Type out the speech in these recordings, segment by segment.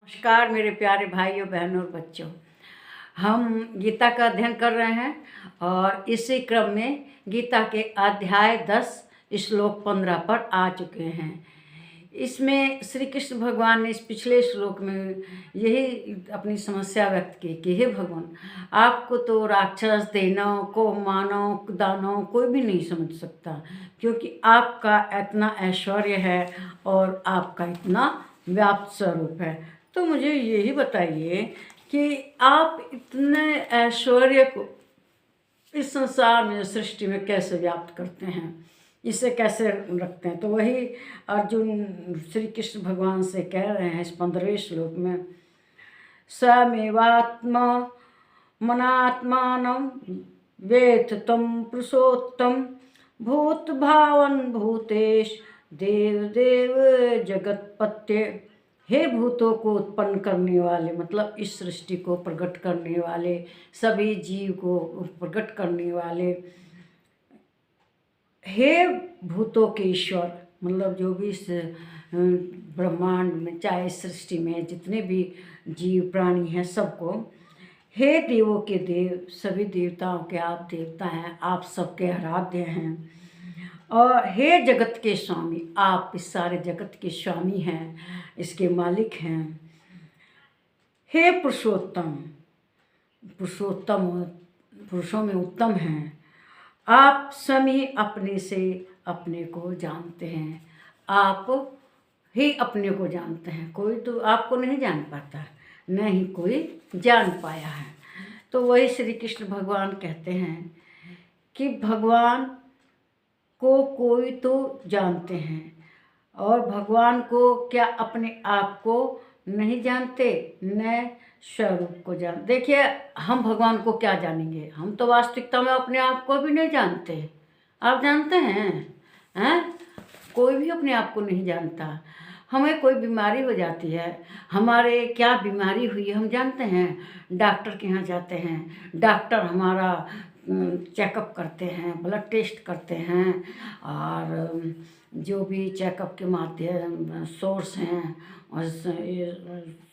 नमस्कार मेरे प्यारे भाइयों बहनों और बच्चों। हम गीता का अध्ययन कर रहे हैं और इसी क्रम में गीता के अध्याय 10 श्लोक 15 पर आ चुके हैं। इसमें श्री कृष्ण भगवान ने इस पिछले श्लोक में यही अपनी समस्या व्यक्त की कि हे भगवान, आपको तो राक्षस, देनव को, मानव, दानव कोई भी नहीं समझ सकता, क्योंकि आपका इतना ऐश्वर्य है और आपका इतना व्याप्त स्वरूप है। तो मुझे यही बताइए कि आप इतने ऐश्वर्य को इस संसार में, सृष्टि में कैसे व्याप्त करते हैं, इसे कैसे रखते हैं। तो वही अर्जुन श्री कृष्ण भगवान से कह रहे हैं इस 15वें श्लोक में, समेवात्मा मनात्मानं वेत्थ तं पुरुषोत्तम भूत भावन भूतेश देव देव जगतपत्य। हे भूतों को उत्पन्न करने वाले, मतलब इस सृष्टि को प्रकट करने वाले, सभी जीव को प्रकट करने वाले, हे भूतों के ईश्वर, मतलब जो भी इस ब्रह्मांड में, चाहे सृष्टि में जितने भी जीव प्राणी हैं सबको, हे देवों के देव, सभी देवताओं के आप देवता हैं, आप सबके आराध्य हैं। और हे जगत के स्वामी, आप इस सारे जगत के स्वामी हैं, इसके मालिक हैं। हे पुरुषोत्तम, पुरुषोत्तम पुरुषों में उत्तम हैं, आप स्वयं अपने से अपने को जानते हैं। आप ही अपने को जानते हैं, कोई तो आपको नहीं जान पाता, न ही कोई जान पाया है। तो वही श्री कृष्ण भगवान कहते हैं कि भगवान को कोई तो जानते हैं, और भगवान को क्या अपने आप को नहीं जानते, न स्वरूप को जान। देखिए, हम भगवान को क्या जानेंगे, हम तो वास्तविकता में अपने आप को भी नहीं जानते। आप जानते हैं? कोई भी अपने आप को नहीं जानता। हमें कोई बीमारी हो जाती है, हमारे क्या बीमारी हुई है हम जानते हैं, डॉक्टर के यहाँ जाते हैं, डॉक्टर हमारा चेकअप करते हैं, ब्लड टेस्ट करते हैं, और जो भी चेकअप के माध्यम सोर्स हैं और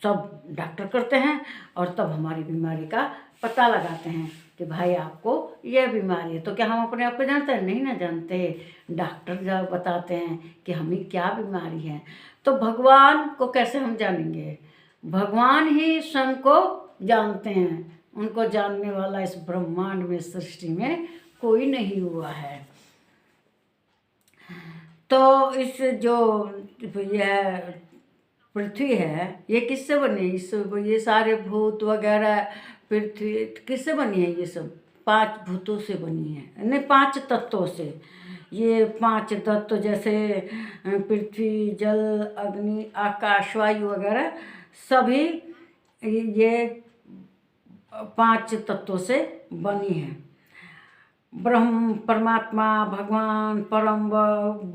सब डॉक्टर करते हैं, और तब हमारी बीमारी का पता लगाते हैं कि भाई आपको यह बीमारी है। तो क्या हम अपने आप को जानते हैं? नहीं ना जानते। डॉक्टर जब बताते हैं कि हमें क्या बीमारी है। तो भगवान को कैसे हम जानेंगे? भगवान ही स्वयं को जानते हैं, उनको जानने वाला इस ब्रह्मांड में, सृष्टि में कोई नहीं हुआ है। तो इस जो यह पृथ्वी है, ये किससे बनी? ये सारे भूत वगैरह, पृथ्वी किससे बनी है? ये सब 5 भूतों से बनी है, नहीं 5 तत्वों से। ये 5 तत्व जैसे पृथ्वी, जल, अग्नि, आकाश, वायु वगैरह सभी ये 5 तत्वों से बनी है। ब्रह्म, परमात्मा, भगवान, परम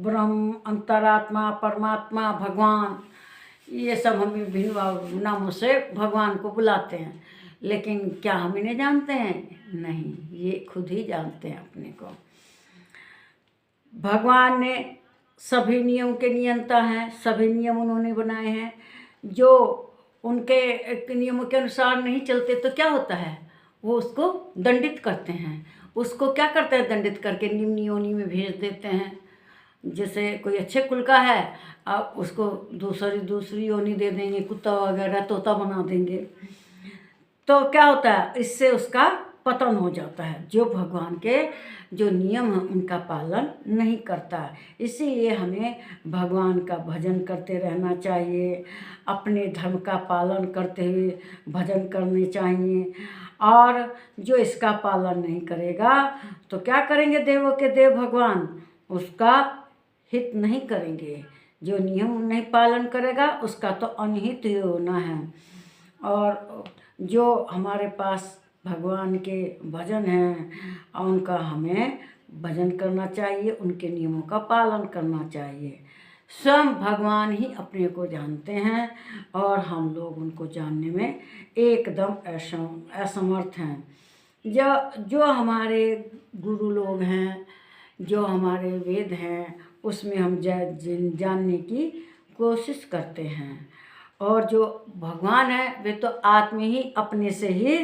ब्रह्म, अंतरात्मा, परमात्मा, भगवान, ये सब हम विभिन्न नामों से भगवान को बुलाते हैं। लेकिन क्या हम इन्हें जानते हैं? नहीं, ये खुद ही जानते हैं अपने को। भगवान ने सभी नियम के नियंता हैं, सभी नियम उन्होंने बनाए हैं। जो उनके नियमों के अनुसार नहीं चलते तो क्या होता है? वो उसको दंडित करते हैं। उसको क्या करते हैं? दंडित करके निम्न योनि में भेज देते हैं। जैसे कोई अच्छे कुल का है, आप उसको दूसरी योनि दे देंगे, कुत्ता वगैरह, तोता बना देंगे। तो क्या होता है? इससे उसका पतन हो जाता है, जो भगवान के जो नियम हैं उनका पालन नहीं करता। इसीलिए हमें भगवान का भजन करते रहना चाहिए, अपने धर्म का पालन करते हुए भजन करने चाहिए। और जो इसका पालन नहीं करेगा तो क्या करेंगे? देवों के देव भगवान उसका हित नहीं करेंगे। जो नियम नहीं पालन करेगा उसका तो अनहित ही होना है। और जो हमारे पास भगवान के भजन हैं, उनका हमें भजन करना चाहिए, उनके नियमों का पालन करना चाहिए। स्वयं भगवान ही अपने को जानते हैं, और हम लोग उनको जानने में एकदम असमर्थ हैं। जो हमारे गुरु लोग हैं, जो हमारे वेद हैं, उसमें हम जानने की कोशिश करते हैं, और जो भगवान है वे तो आत्मा ही अपने से ही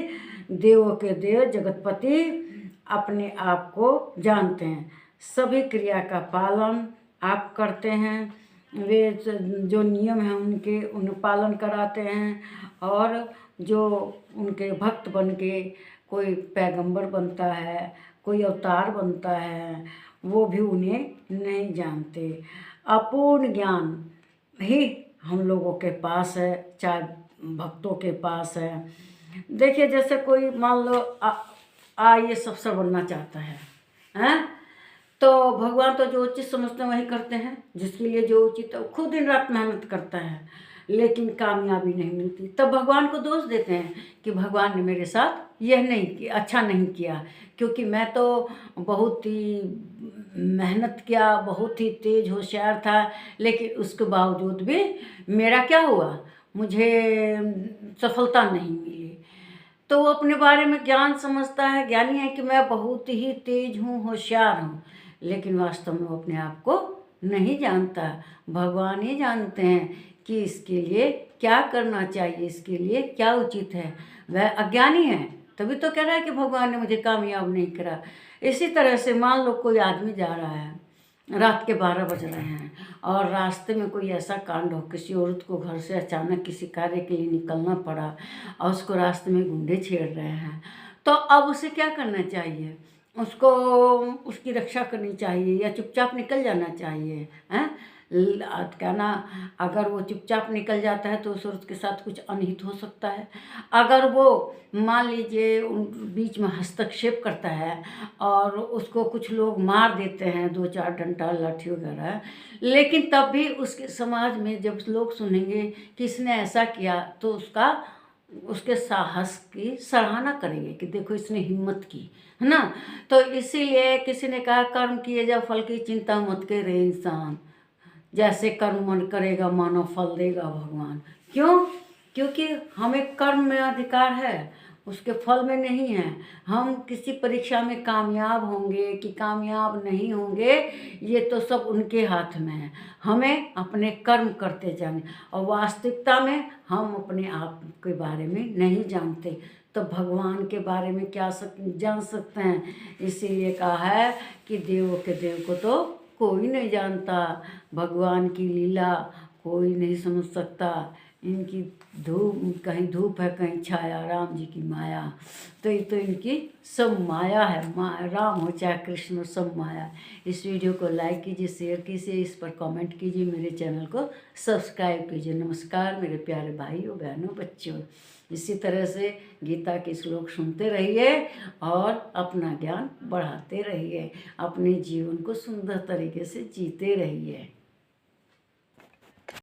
देवों के देव जगतपति अपने आप को जानते हैं। सभी क्रिया का पालन आप करते हैं, वे जो नियम हैं उनके उन पालन कराते हैं। और जो उनके भक्त बन के कोई पैगंबर बनता है, कोई अवतार बनता है, वो भी उन्हें नहीं जानते। अपूर्ण ज्ञान ही हम लोगों के पास है, चाहे भक्तों के पास है। देखिए जैसे कोई मान लो IAS अफसर बनना चाहता है, हैं? तो भगवान तो जो उचित समझते हैं वही करते हैं, जिसके लिए जो उचित है खुद दिन रात मेहनत करता है, लेकिन कामयाबी नहीं मिलती। तब भगवान को दोष देते हैं कि भगवान ने मेरे साथ यह नहीं किया, अच्छा नहीं किया, क्योंकि मैं तो बहुत ही मेहनत किया, बहुत ही तेज होशियार था, लेकिन उसके बावजूद भी मेरा क्या हुआ, मुझे सफलता नहीं मिली। तो वो अपने बारे में ज्ञान समझता है, ज्ञानी है कि मैं बहुत ही तेज हूँ, होशियार हूँ, लेकिन वास्तव में वो अपने आप को नहीं जानता। भगवान ही जानते हैं कि इसके लिए क्या करना चाहिए, इसके लिए क्या उचित है। वह अज्ञानी है, तभी तो कह रहा है कि भगवान ने मुझे कामयाब नहीं करा। इसी तरह से मान लो कोई आदमी जा रहा है, रात के 12 बज रहे हैं और रास्ते में कोई ऐसा कांड हो, किसी औरत को घर से अचानक किसी कार्य के लिए निकलना पड़ा और उसको रास्ते में गुंडे छेड़ रहे हैं, तो अब उसे क्या करना चाहिए? उसको उसकी रक्षा करनी चाहिए या चुपचाप निकल जाना चाहिए, हैं? क्या ना, अगर वो चुपचाप निकल जाता है तो उस औरत के साथ कुछ अनहित हो सकता है। अगर वो मान लीजिए उन बीच में हस्तक्षेप करता है और उसको कुछ लोग मार देते हैं, 2-4 डंडा लाठी वगैरह, लेकिन तब भी उसके समाज में जब लोग सुनेंगे कि इसने ऐसा किया तो उसके साहस की सराहना करेंगे कि देखो इसने हिम्मत की, है ना। तो इसीलिए किसी ने कहा कर्म किए जा फल की चिंता मत करे इंसान, जैसे कर्म मन करेगा मानो फल देगा भगवान। क्यों? क्योंकि हमें कर्म में अधिकार है, उसके फल में नहीं है। हम किसी परीक्षा में कामयाब होंगे कि कामयाब नहीं होंगे, ये तो सब उनके हाथ में है। हमें अपने कर्म करते जाने, और वास्तविकता में हम अपने आप के बारे में नहीं जानते, तो भगवान के बारे में क्या जान सकते हैं। इसीलिए कहा है कि देवों के देव को तो कोई नहीं जानता, भगवान की लीला कोई नहीं समझ सकता। इनकी कहीं धूप है कहीं छाया, राम जी की माया, तो ये तो इनकी सब माया है। राम हो चाहे कृष्ण हो, सब माया। इस वीडियो को लाइक कीजिए, शेयर कीजिए, इस पर कमेंट कीजिए, मेरे चैनल को सब्सक्राइब कीजिए। नमस्कार मेरे प्यारे भाइयों बहनों बच्चों। इसी तरह से गीता के श्लोक सुनते रहिए और अपना ज्ञान बढ़ाते रहिए, अपने जीवन को सुंदर तरीके से जीते रहिए।